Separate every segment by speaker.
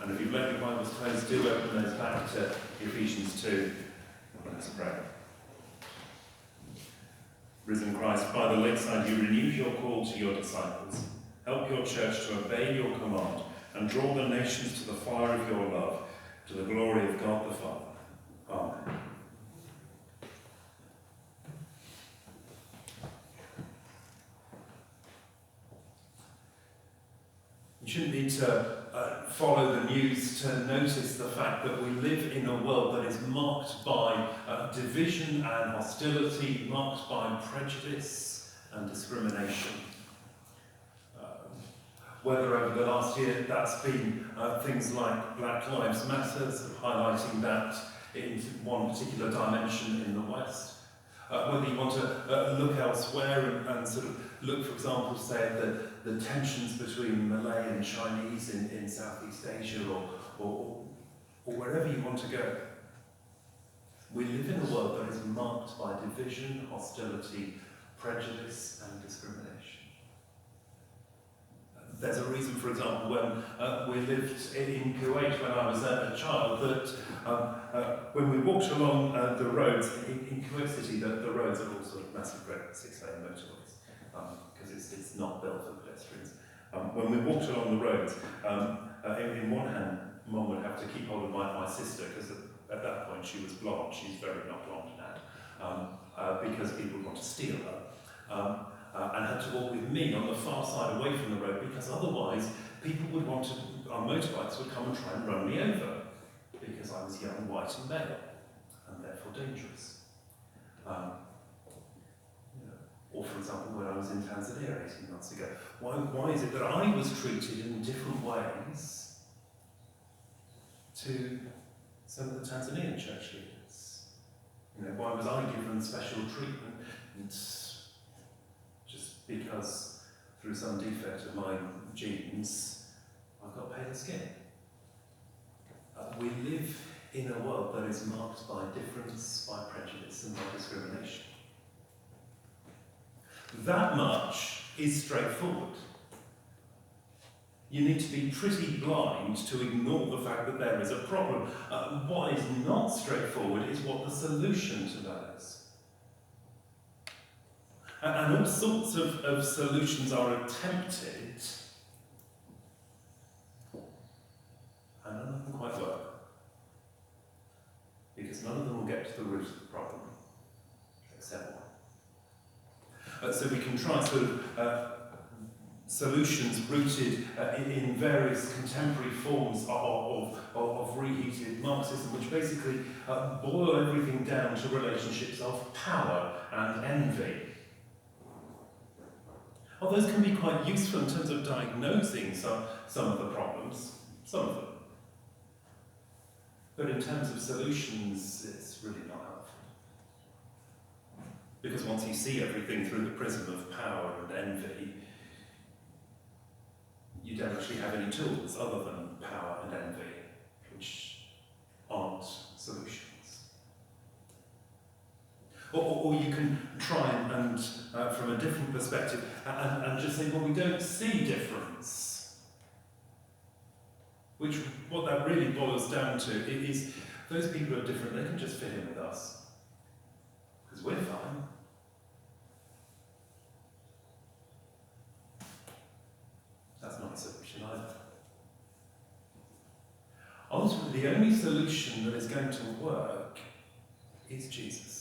Speaker 1: And if you've let your Bibles closed, do open those back to Ephesians 2. Let's pray. Risen Christ, by the lakeside you renewed your call to your disciples. Help your church to obey your command and draw the nations to the fire of your love, to the glory of God the Father. Amen. You shouldn't need to follow the news to notice the fact that we live in a world that is marked by division and hostility, marked by prejudice and discrimination. Whether over the last year that's been things like Black Lives Matter, highlighting that in one particular dimension in the West. Whether you want to look elsewhere and sort of look, for example, say at the tensions between Malay and Chinese in Southeast Asia or wherever you want to go. We live in a world that is marked by division, hostility, prejudice and discrimination. There's a reason, for example, when we lived in Kuwait when I was a child, that when we walked along the roads in Kuwait City, the roads are all sort of massive great 6-lane motorways, because it's not built for pedestrians. When we walked along the roads, in one hand, Mum would have to keep hold of my sister, because at that point she was blonde. She's very not blonde now, because people want to steal her. And had to walk with me on the far side away from the road, because otherwise people would want to, our motorbikes would come and try and run me over, because I was young, white and male, and therefore dangerous. Or for example, when I was in Tanzania 18 months ago, why is it that I was treated in different ways to some of the Tanzanian church leaders? Why was I given special treatment? Because through some defect of my genes, I've got paler skin. We live in a world that is marked by difference, by prejudice and by discrimination. That much is straightforward. You need to be pretty blind to ignore the fact that there is a problem. What is not straightforward is what the solution to that is. And all sorts of solutions are attempted, and none of them quite work, because none of them will get to the root of the problem, except one. So we can try sort of solutions rooted in various contemporary forms of reheated Marxism, which basically boil everything down to relationships of power and envy. Well, those can be quite useful in terms of diagnosing some of the problems, some of them. But in terms of solutions, it's really not helpful. Because once you see everything through the prism of power and envy, you don't actually have any tools other than power and envy, which aren't solutions. Or you can try and from a different perspective, and just say, well, we don't see difference. Which, what that really boils down to is, those people are different, they can just fit in with us. Because we're fine. That's not a solution either. Ultimately, the only solution that is going to work is Jesus.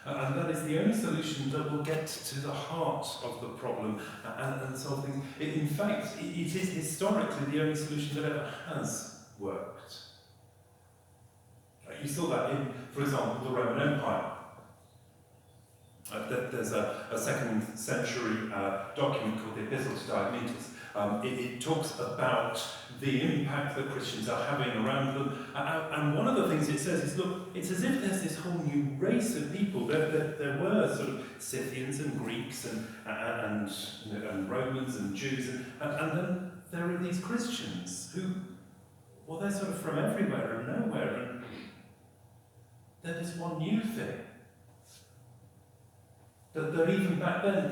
Speaker 1: And that is the only solution that will get to the heart of the problem and solve things. In fact, it is historically the only solution that ever has worked. You saw that in, for example, the Roman Empire. There's a 2nd century document called the Epistle to Diognetus. It talks about the impact that Christians are having around them. And one of the things it says is, look, it's as if there's this whole new race of people. There were sort of Scythians and Greeks and Romans and Jews. And then there are these Christians who, well, they're sort of from everywhere and nowhere. And they're this one new thing. That even back then,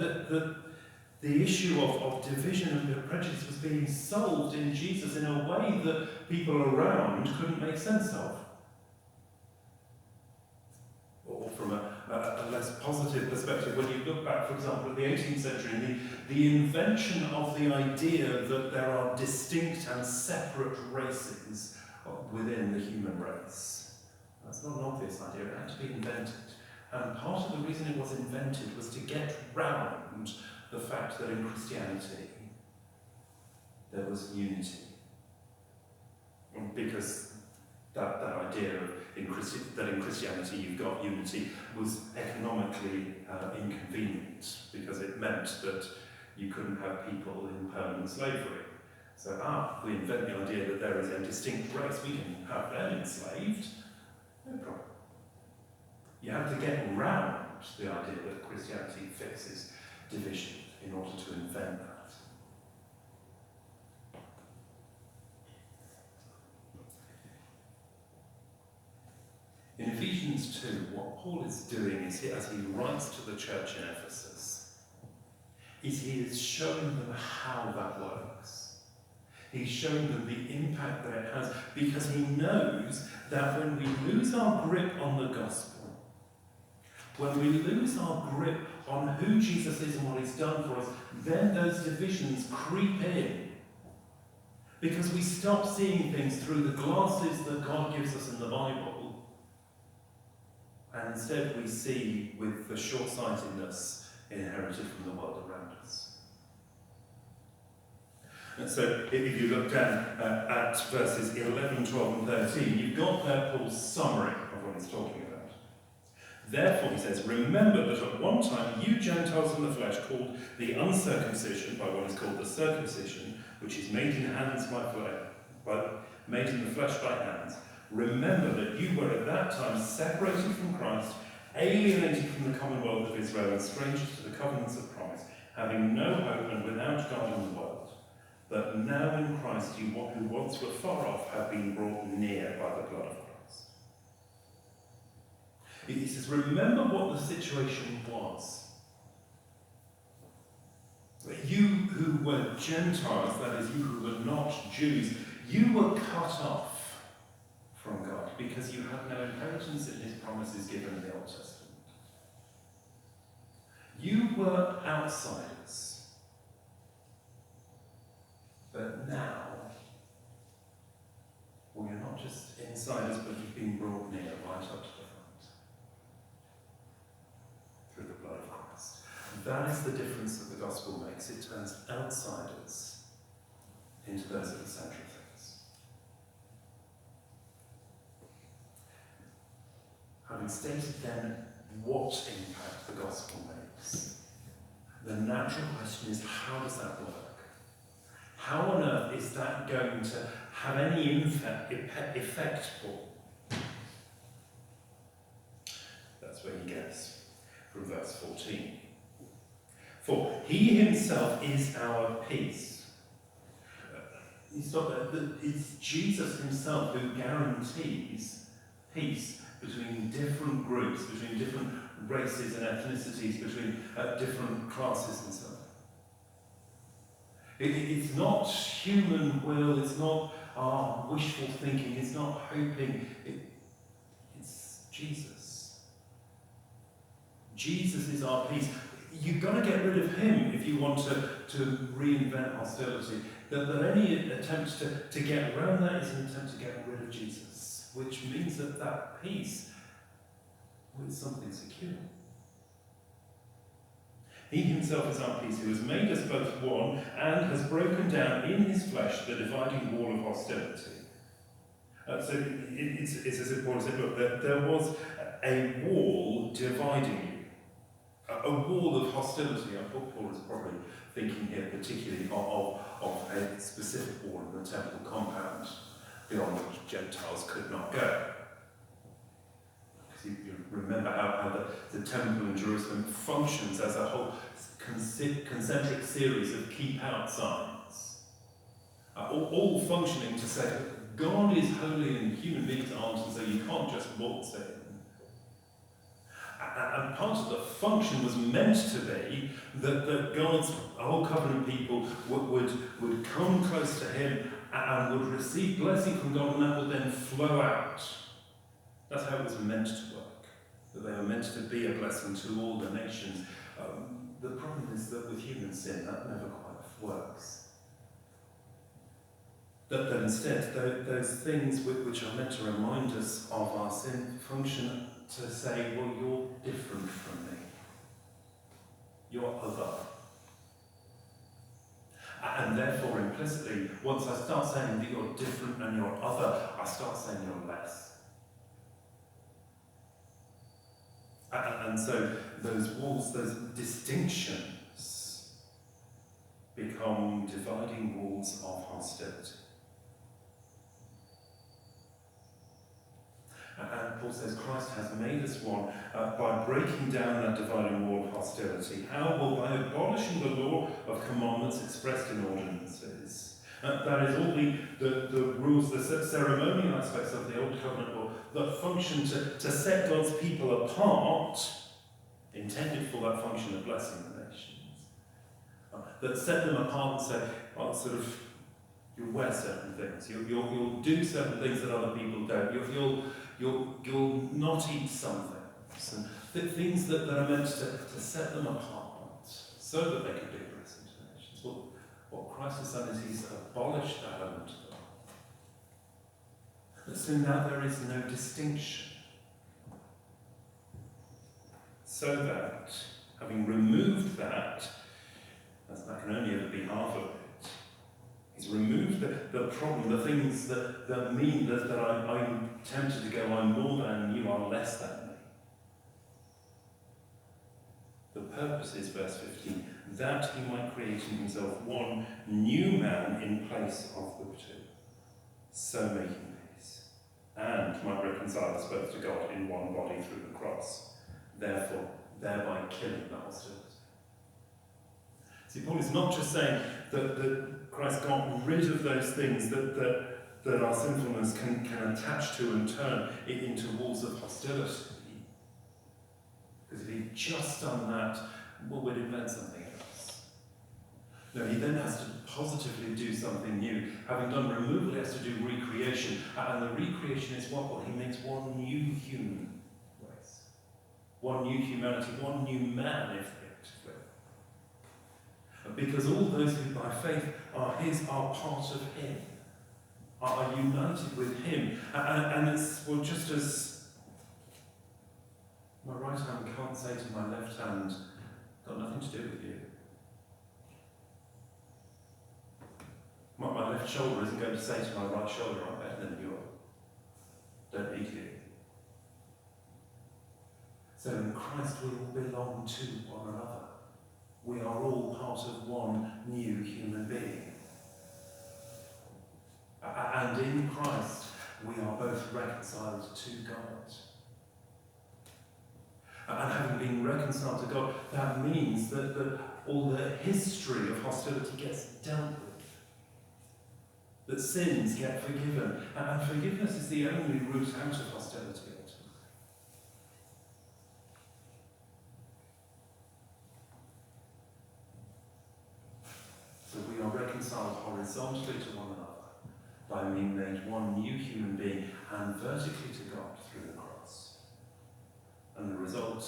Speaker 1: The issue of division and prejudice was being solved in Jesus in a way that people around couldn't make sense of. Or from a less positive perspective, when you look back, for example, at the 18th century, the invention of the idea that there are distinct and separate races within the human race. That's not an obvious idea, it had to be invented. And part of the reason it was invented was to get round the fact that in Christianity there was unity. Because that idea of that in Christianity you've got unity was economically inconvenient, because it meant that you couldn't have people in permanent slavery. So, we invent the idea that there is a distinct race, we can have them enslaved, no problem. You have to get around the idea that Christianity fixes division in order to invent that. In Ephesians 2, what Paul is doing is, as he writes to the church in Ephesus, is he is showing them how that works. He's showing them the impact that it has, because he knows that when we lose our grip on the gospel, when we lose our grip on who Jesus is and what he's done for us, then those divisions creep in. Because we stop seeing things through the glasses that God gives us in the Bible, and instead we see with the short-sightedness inherited from the world around us. And so if you look down at verses 11, 12 and 13, you've got there Paul's summary of what he's talking about. Therefore, he says, remember that at one time you Gentiles in the flesh, called the uncircumcision by what is called the circumcision, which is made in hands made in the flesh by hands. Remember that you were at that time separated from Christ, alienated from the commonwealth of Israel, and strangers to the covenants of promise, having no hope and without God in the world. But now in Christ you who once were far off have been brought near by the blood of Christ. He says, remember what the situation was. You who were Gentiles, that is, you who were not Jews, you were cut off from God because you had no inheritance in his promises given in the Old Testament. You were outsiders. But now, well, you're not just insiders, but you've been brought near right up to the front through the blood of Christ. That is the difference that the gospel makes. It turns outsiders into those at the centre of things. Having stated then what impact the gospel makes, the natural question is, how does that work? How on earth is that going to have any effect for? That's where he gets from verse 14. For he himself is our peace. It's Jesus himself who guarantees peace between different groups, between different races and ethnicities, between different classes and so on. It's not human will, it's not our wishful thinking, it's not hoping, it's Jesus. Jesus is our peace. You've got to get rid of him if you want to reinvent hostility. That any attempt to get around that is an attempt to get rid of Jesus, which means that peace with something secure. He himself is our peace, who has made us both one and has broken down in his flesh the dividing wall of hostility. So it's as if Paul said, look, there was a wall dividing you, a wall of hostility. I thought Paul is probably thinking here particularly of a specific wall in the temple compound beyond which Gentiles could not go. You remember how the temple in Jerusalem functions as a whole concentric series of keep out signs, all functioning to say that God is holy and human beings aren't, and so you can't just waltz in. And part of the function was meant to be that God's whole covenant people would come close to him and would receive blessing from God, and that would then flow out. That's how it was meant to work, that they were meant to be a blessing to all the nations. The problem is that with human sin, that never quite works. That instead, those things which are meant to remind us of our sin function to say, well, you're different from me. You're other. And therefore, implicitly, once I start saying that you're different and you're other, I start saying you're less. And so those walls, those distinctions, become dividing walls of hostility. And Paul says Christ has made us one by breaking down that dividing wall of hostility. How? Well, by abolishing the law of commandments expressed in ordinances. That is all the rules, the ceremonial aspects of the Old Covenant law that function to set God's people apart, intended for that function of blessing the nations. That set them apart and say, oh, sort of, you'll wear certain things, you'll do certain things that other people don't, you'll not eat some things, and things that are meant to set them apart so that they can be a blessing to the nations. Well, what Christ has done is he's abolished that element of the law. So now there is no distinction. So that, having removed that, as that can only ever be half of it, he's removed the problem, the things that mean that I'm tempted to go, I'm more than you, are less than me. The purpose is, verse 15, that he might create in himself one new man in place of the two, so making peace, and might reconcile us both to God in one body through the cross, therefore thereby killing the hostility. See, Paul is not just saying that Christ got rid of those things that our sinfulness can attach to and turn it into walls of hostility. Because if he'd just done that, well, we'd invent something else. No, he then has to positively do something new. Having done removal, he has to do recreation. And the recreation is what? Well, he makes one new human race. One new humanity, one new man, effectively. Because all those who by faith are his are part of him, are united with him. And it's, well, just as my right hand can't say to my left hand, got nothing to do with you. My left shoulder isn't going to say to my right shoulder, I'm better than you are. Don't need you. So in Christ we all belong to one another. We are all part of one new human being. And in Christ, we are both reconciled to God. And having been reconciled to God, that means that all the history of hostility gets dealt with. That sins get forgiven. And forgiveness is the only route out of hostility. So we are reconciled horizontally to one another by being made one new human being and vertically to God through the cross. And the result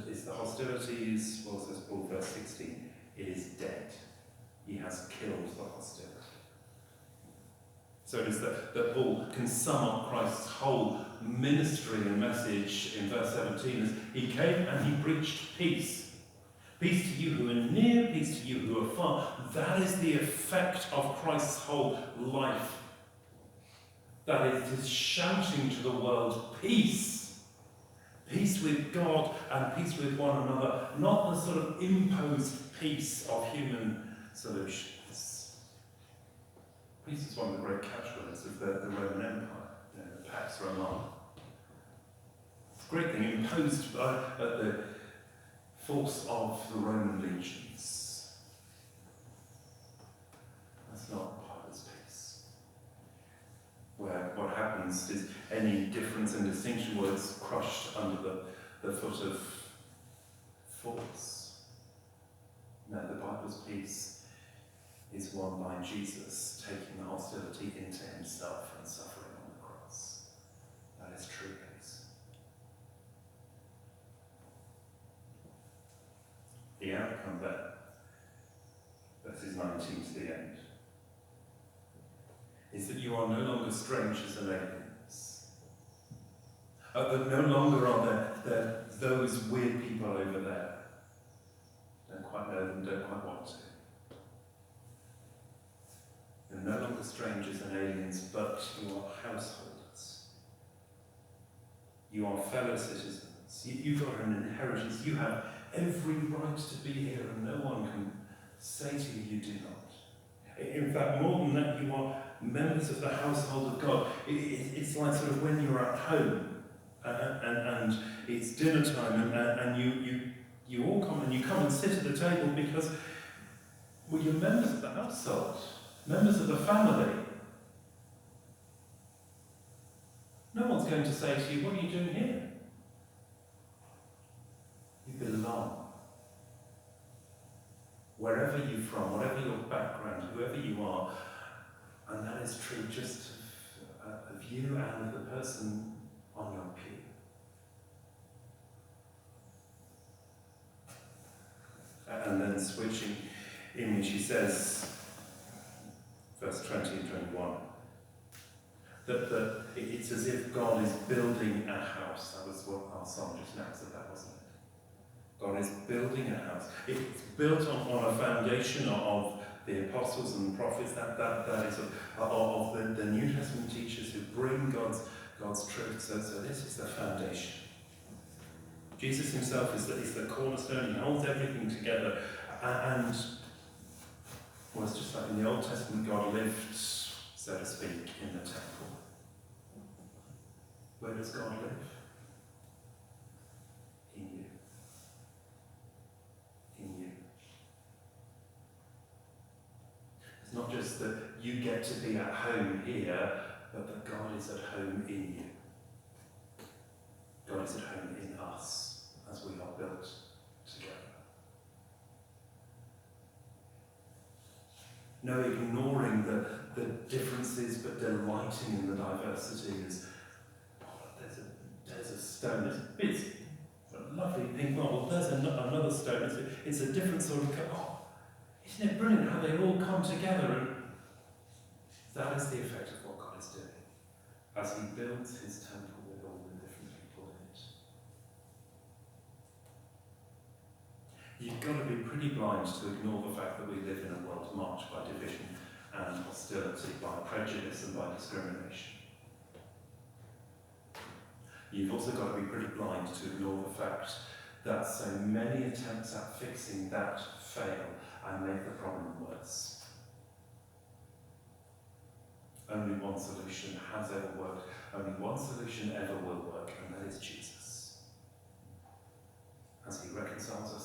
Speaker 1: is the hostility is, well, says Paul, verse 16, it is dead. He has killed the hostility. So it is that Paul can sum up Christ's whole ministry and message in verse 17 as he came and he preached peace. Peace to you who are near, peace to you who are far. That is the effect of Christ's whole life. That it is shouting to the world, peace. Peace with God and peace with one another, not the sort of imposed peace of human solutions. Peace is one of the great catchwords of the Roman Empire, the Pax Romana. It's a great thing imposed by the force of the Roman legions. That's not Pilate's peace. Where what happens is any difference and distinction was crushed under the foot of false. No, the Bible's peace is won by Jesus taking the hostility into himself and suffering on the cross. That is true peace. The outcome there, verses 19 to the end, is that you are no longer strangers and aliens. That no longer are there those weird people over there. Don't quite know them, don't quite want to. You're no longer strangers and aliens, but you are householders. You are fellow citizens. You've got an inheritance. You have every right to be here, and no one can say to you, you do not. In fact, more than that, you are members of the household of God. It's like sort of when you're at home and it's dinner time and you all come and sit at the table because, well, you're members of the household, members of the family. No one's going to say to you, what are you doing here? You belong. Wherever you're from, whatever your background, whoever you are, and that is true just of you and of the person on your pew. And then switching image, he says, verse 20 and 21, that it's as if God is building a house. That was what our song just now said, that wasn't it? God is building a house. It's built on a foundation of the apostles and the prophets, that is of the New Testament teachers who bring God's truth. So this is the foundation. Jesus himself is the cornerstone. He holds everything together. And well, it's just like in the Old Testament, God lived, so to speak, in the temple. Where does God live? In you. In you. It's not just that you get to be at home here, but that God is at home in you. God is at home in us as we are built together. No ignoring the differences, but delighting in the diversity. Is there's a stone. It's a lovely pink marble. There's another stone. It's a different sort of. Oh, isn't it brilliant how they all come together? And that is the effect of what God is doing as He builds His temple with all the different people in it. You've got to be pretty blind to ignore the fact that we live in a world marked by division and hostility, by prejudice and by discrimination. You've also got to be pretty blind to ignore the fact that so many attempts at fixing that fail and make the problem worse. Only one solution has ever worked, only one solution ever will work, and that is Jesus. As He reconciles us